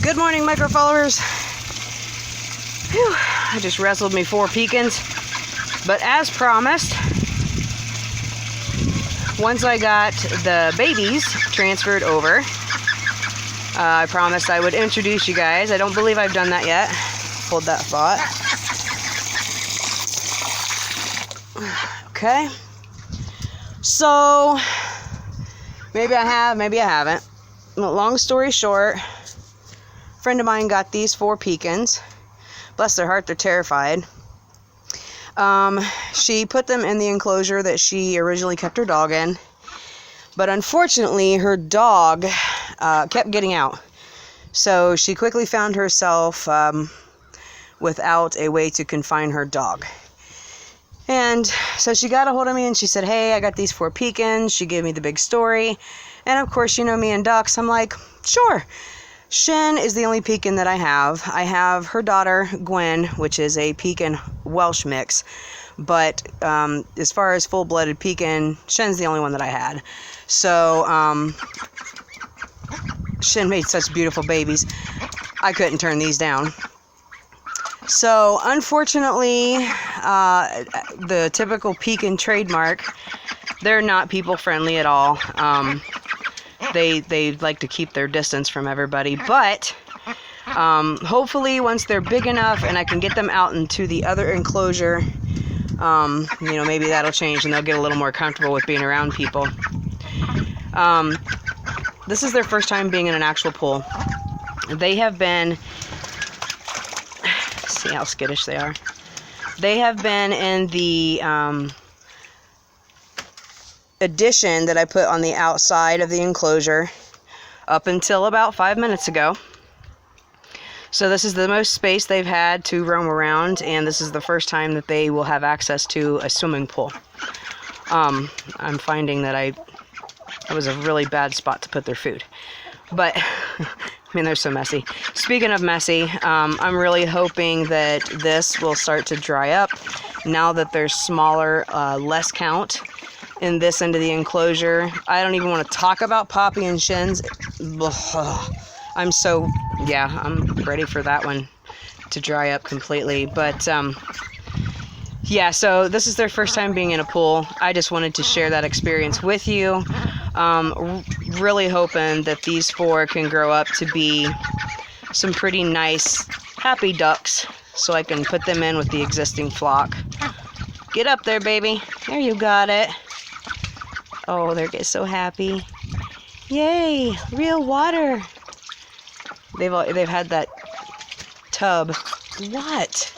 Good morning, micro followers. Whew, I just wrestled me 4 pekins, but as promised, once I got the babies transferred over, I promised I would introduce you guys. I don't believe I've done that yet. Hold that thought. Okay. So, maybe I have, maybe I haven't. Long story short, a friend of mine got these 4 pekins. Bless their heart, they're terrified. She put them in the enclosure that she originally kept her dog in. But unfortunately, her dog kept getting out. So she quickly found herself without a way to confine her dog. And so she got a hold of me and she said, hey, I got these 4 pekins. She gave me the big story. And of course, you know me and ducks. I'm like, sure. Shin is the only Pekin that I have. I have her daughter, Gwen, which is a Pekin Welsh mix. But as far as full-blooded Pekin, Shin's the only one that I had. So Shin made such beautiful babies. I couldn't turn these down. So unfortunately, the typical Pekin trademark, they're not people-friendly at all. They like to keep their distance from everybody, but hopefully once they're big enough and I can get them out into the other enclosure, maybe that'll change and they'll get a little more comfortable with being around people. This is their first time being in an actual pool. They have been, see how skittish they are. They have been in the addition that I put on the outside of the enclosure up until about 5 minutes ago. So this is the most space they've had to roam around, and this is the first time that they will have access to a swimming pool. I'm finding that it was a really bad spot to put their food. But, I mean, they're so messy. Speaking of messy, I'm really hoping that this will start to dry up now that there's smaller, less count in this end of the enclosure. I don't even want to talk about Poppy and Shins. I'm ready for that one to dry up completely. But, yeah, so this is their first time being in a pool. I just wanted to share that experience with you. Really hoping that these 4 can grow up to be some pretty nice, happy ducks, so I can put them in with the existing flock. Get up there, baby. There, you got it. Oh, they're getting so happy. Yay, real water. They've had that tub. What?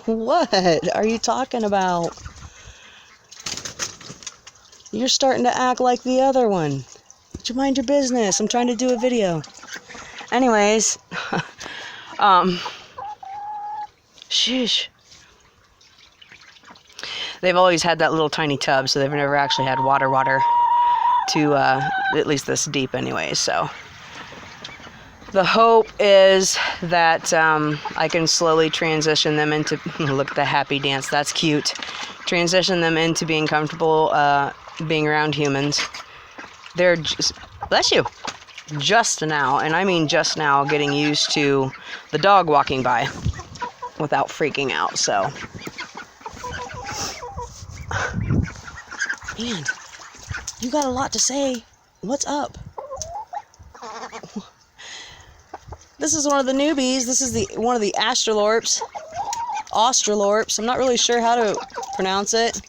What are you talking about? You're starting to act like the other one. Would you mind your business? I'm trying to do a video. Anyways, shush. They've always had that little tiny tub, so they've never actually had water to, at least this deep anyway, so. The hope is that I can slowly transition them into, look at the happy dance, that's cute. Transition them into being comfortable being around humans. They're just, bless you, just now, and I mean just now, getting used to the dog walking by without freaking out, so. Man, you got a lot to say. What's up? This is one of the newbies. This is one of the Australorps. I'm not really sure how to pronounce it.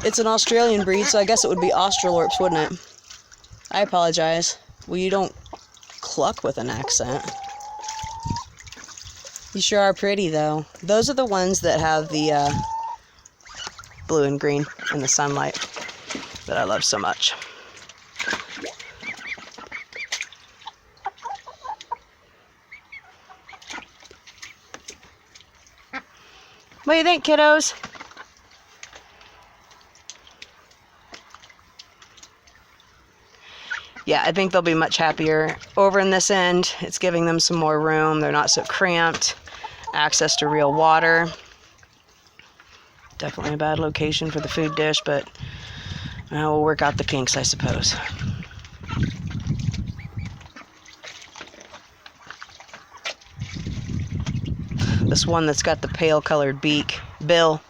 It's an Australian breed, so I guess it would be Australorps, wouldn't it? I apologize. Well, you don't cluck with an accent. You sure are pretty, though. Those are the ones that have the blue and green in the sunlight that I love so much. What do you think, kiddos? Yeah, I think they'll be much happier. Over in this end, it's giving them some more room. They're not so cramped. Access to real water. Definitely a bad location for the food dish, but we'll work out the kinks, I suppose. this one that's got the pale colored bill.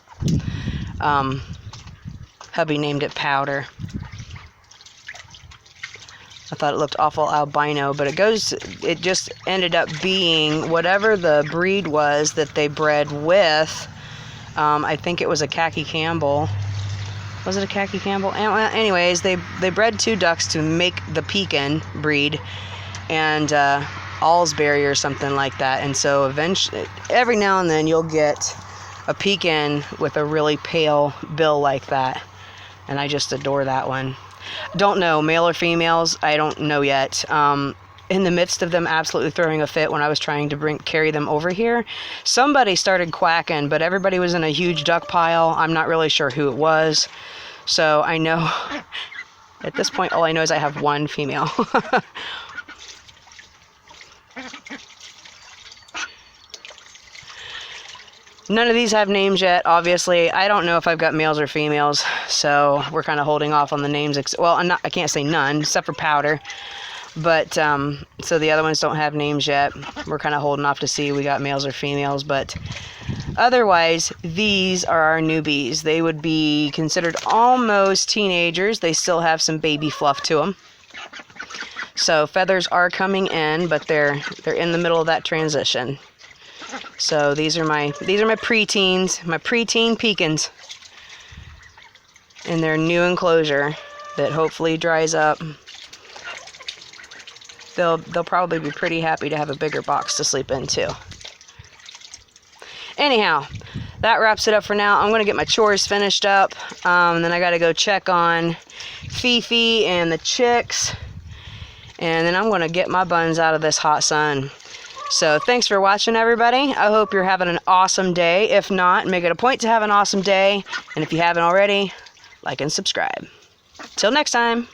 Hubby named it Powder. I thought it looked awful albino, but it just ended up being whatever the breed was that they bred with. I think it was a Khaki Campbell. Was it a Khaki Campbell? Anyways, they bred 2 ducks to make the Pekin breed, and Allsbury or something like that. And so eventually, every now and then, you'll get a Pekin with a really pale bill like that, and I just adore that one. Don't know, male or females, I don't know yet. In the midst of them absolutely throwing a fit when I was trying to carry them over here, somebody started quacking, but everybody was in a huge duck pile. I'm not really sure who it was. So I know, at this point, all I know is I have 1 female. None of these have names yet, obviously. I don't know if I've got males or females, so we're kind of holding off on the names. Well, I can't say none, except for Powder. But, so the other ones don't have names yet. We're kind of holding off to see if we got males or females. But otherwise, these are our newbies. They would be considered almost teenagers. They still have some baby fluff to them. So feathers are coming in, but they're in the middle of that transition. So these are my preteens, my Preteen Pekins, in their new enclosure that hopefully dries up. They'll probably be pretty happy to have a bigger box to sleep in too. Anyhow, that wraps it up for now. I'm going to get my chores finished up, and then I got to go check on Fifi and the chicks, and then I'm going to get my buns out of this hot sun. So thanks for watching, everybody. I hope you're having an awesome day. If not, make it a point to have an awesome day. And if you haven't already, like and subscribe. Till next time.